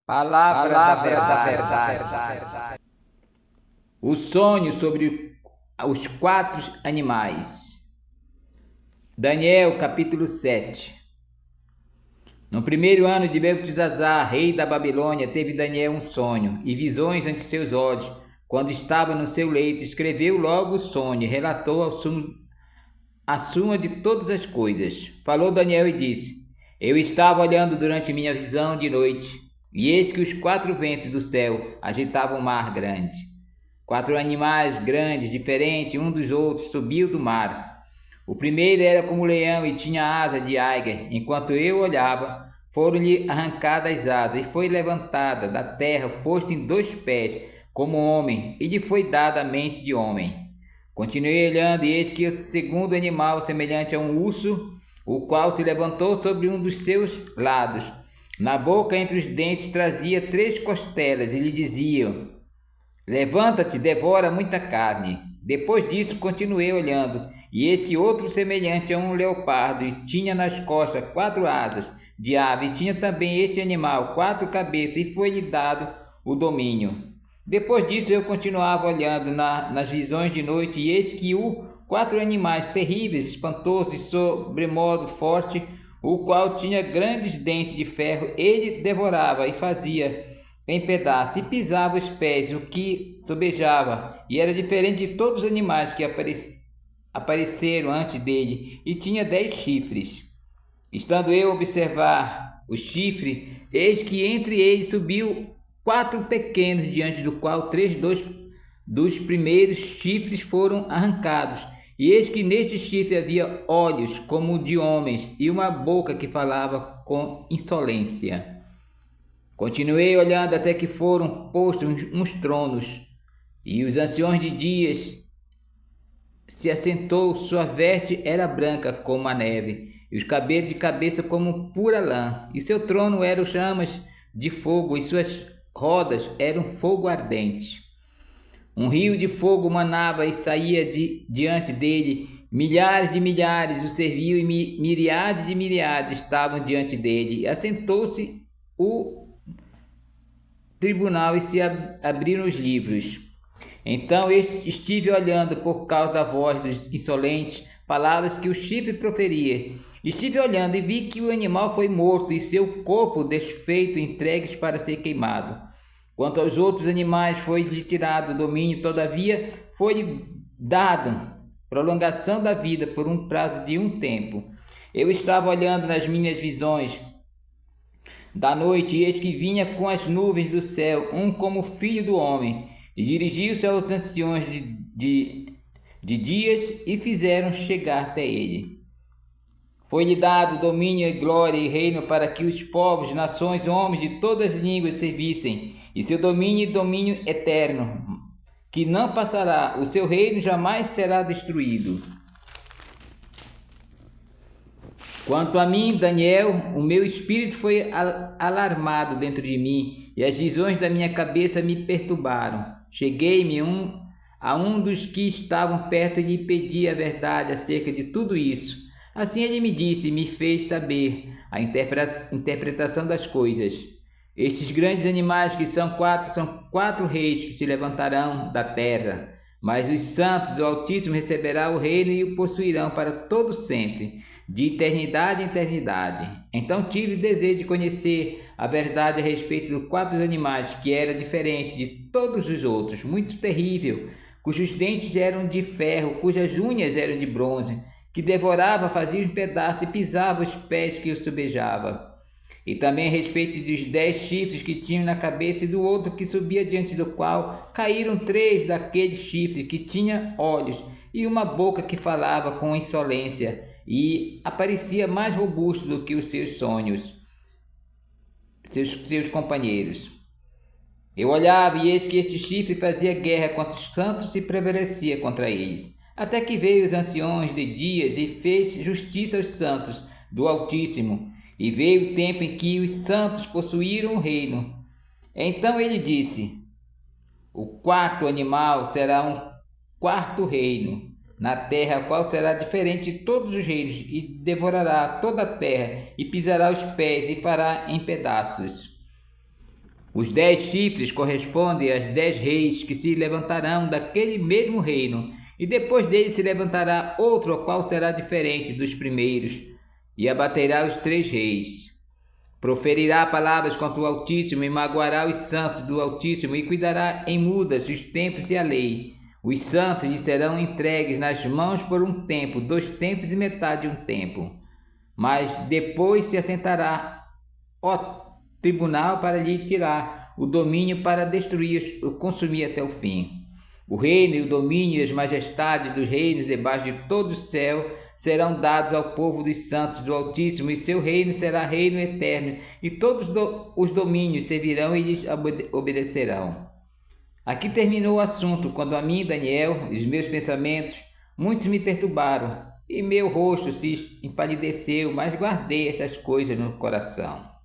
Palavra da verdade. O sonho sobre os 4 animais. Daniel, capítulo 7. No primeiro ano de Beltesazar, rei da Babilônia, teve Daniel um sonho e visões ante seus olhos. Quando estava no seu leito, escreveu logo o sonho e relatou a suma de todas as coisas. Falou Daniel e disse: Eu estava olhando durante minha visão de noite, e eis que os 4 ventos do céu agitavam o mar grande. 4 animais grandes, diferentes um dos outros, subiam do mar. O primeiro era como leão e tinha asa de águia. Enquanto eu olhava, foram-lhe arrancadas as asas, e foi levantada da terra, posto em 2 pés, como homem, e lhe foi dada a mente de homem. Continuei olhando, e eis que o segundo animal, semelhante a um urso, o qual se levantou sobre um dos seus lados. Na boca, entre os dentes, trazia 3 costelas, e lhe diziam: Levanta-te, devora muita carne. Depois disso, continuei olhando, e eis que outro semelhante a um leopardo, e tinha nas costas 4 asas de ave, e tinha também este animal 4 cabeças, e foi-lhe dado o domínio. Depois disso, eu continuava olhando nas visões de noite, e eis que 4 animais terríveis, espantosos e sobremodo forte, o qual tinha grandes dentes de ferro, ele devorava e fazia em pedaços, e pisava os pés, o que sobejava, e era diferente de todos os animais que apareceram antes dele, e tinha 10 chifres. Estando eu a observar o chifre, eis que entre eles subiu 4 pequenos, diante do qual 3 dos primeiros chifres foram arrancados. E eis que neste chifre havia olhos como de homens, e uma boca que falava com insolência. Continuei olhando até que foram postos uns tronos, e os anciões de dias se assentou, sua veste era branca como a neve, e os cabelos de cabeça como pura lã, e seu trono eram chamas de fogo, e suas rodas eram fogo ardente. Um rio de fogo manava e saía diante dele, milhares de milhares o serviam, e miríades de miríades estavam diante dele. E assentou-se o tribunal e se abriram os livros. Então estive olhando por causa da voz dos insolentes, palavras que o chifre proferia. Estive olhando e vi que o animal foi morto e seu corpo desfeito entregues para ser queimado. Quanto aos outros animais, foi-lhe tirado o domínio, todavia foi-lhe dado prolongação da vida por um prazo de um tempo. Eu estava olhando nas minhas visões da noite, e eis que vinha com as nuvens do céu, um como filho do homem, e dirigiu-se aos anciões de dias, e fizeram chegar até ele. Foi-lhe dado domínio e glória e reino para que os povos, nações, homens de todas as línguas servissem, e seu domínio eterno, que não passará, o seu reino jamais será destruído. Quanto a mim, Daniel, o meu espírito foi alarmado dentro de mim, e as visões da minha cabeça me perturbaram. Cheguei-me a um dos que estavam perto e lhe pedi a verdade acerca de tudo isso. Assim ele me disse e me fez saber a interpretação das coisas. Estes grandes animais que são 4 reis que se levantarão da terra, mas os santos do Altíssimo receberão o reino e o possuirão para todo sempre, de eternidade em eternidade. Então tive desejo de conhecer a verdade a respeito dos 4 animais, que era diferente de todos os outros, muito terrível, cujos dentes eram de ferro, cujas unhas eram de bronze, que devorava, fazia um pedaço e pisava os pés que o sobejava. E também a respeito dos 10 chifres que tinham na cabeça, e do outro que subia diante do qual caíram 3 daqueles chifres que tinha olhos e uma boca que falava com insolência, e aparecia mais robusto do que os seus sonhos, seus companheiros. Eu olhava, e eis que este chifre fazia guerra contra os santos e prevalecia contra eles, até que veio os anciões de dias e fez justiça aos santos do Altíssimo, e veio o tempo em que os santos possuíram o reino. Então ele disse: o 4º animal será um 4º reino na terra, qual será diferente de todos os reinos, e devorará toda a terra, e pisará os pés, e fará em pedaços. Os 10 chifres correspondem aos 10 reis que se levantarão daquele mesmo reino, e depois dele se levantará outro, o qual será diferente dos primeiros, e abaterá os 3 reis. Proferirá palavras contra o Altíssimo e magoará os santos do Altíssimo e cuidará em mudas os tempos e a lei. Os santos lhe serão entregues nas mãos por um tempo, 2 tempos e metade de um tempo. Mas depois se assentará ao tribunal para lhe tirar o domínio, para destruir o consumir até o fim. O reino e o domínio e as majestades dos reinos debaixo de todo o céu serão dados ao povo dos santos do Altíssimo, e seu reino será reino eterno, e todos os domínios servirão e lhes obedecerão. Aqui terminou o assunto, quando a mim, Daniel, os meus pensamentos, muitos me perturbaram, e meu rosto se empalideceu, mas guardei essas coisas no coração.